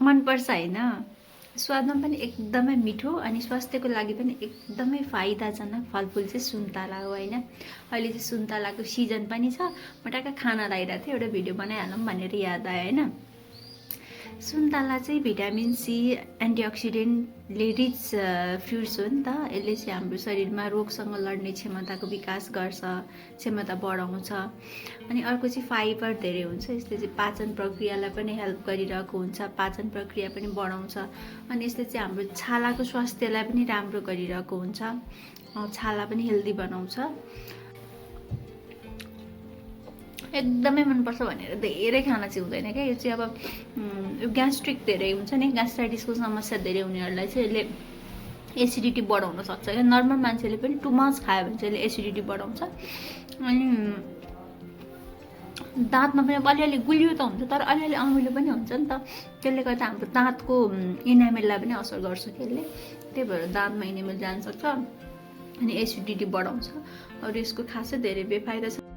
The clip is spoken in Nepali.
मनपर्छ हैन। स्वादमा पनि एकदमै मिठो अनि स्वास्थ्यको लागि पनि एकदमै फाइदाजनक फलफुल चाहिँ सुन्तला हो हैन। अहिले चाहिँ सुन्तलाको सिजन पनि छ। म टक्क खाना लागिरहेको थिएँ, एउटा भिडियो बनाइहालौँ भनेर याद आयो हैन। सुन्तला चाहिँ भिटामिन सी एन्टिअक्सिडेन्टले रिच फ्रुट्स हो नि त। यसले चाहिँ हाम्रो शरीरमा रोगसँग लड्ने क्षमताको विकास गर्छ, क्षमता बढाउँछ। अनि अर्को चाहिँ फाइबर धेरै हुन्छ, यसले चाहिँ पाचन प्रक्रियालाई पनि हेल्प गरिरहेको हुन्छ, पाचन प्रक्रिया पनि बढाउँछ। अनि यसले चाहिँ हाम्रो छालाको स्वास्थ्यलाई पनि राम्रो गरिरहेको हुन्छ, छाला पनि हेल्दी बनाउँछ। एकदमै मनपर्छ भनेर धेरै खाना चाहिँ हुँदैन क्या। यो चाहिँ अब ग्यास्ट्रिक धेरै हुन्छ नि, ग्यास्ट्राइटिसको समस्या धेरै हुनेहरूलाई चाहिँ यसले एसिडिटी बढाउन सक्छ क्या। नर्मल मान्छेले पनि टु मच खायो भने चाहिँ यसले एसिडिटी बढाउँछ। अनि दाँतमा पनि अलिअलि गुलियो त हुन्छ तर अलिअलि अमिलो पनि हुन्छ नि त। त्यसले गर्दा हाम्रो दाँतको इनामेललाई पनि असर गर्छ कि यसले। त्यही भएर दाँतमा इनामेल जान सक्छ अनि एसिडिटी बढाउँछ। अरू यसको खासै धेरै बेफाइदा छ।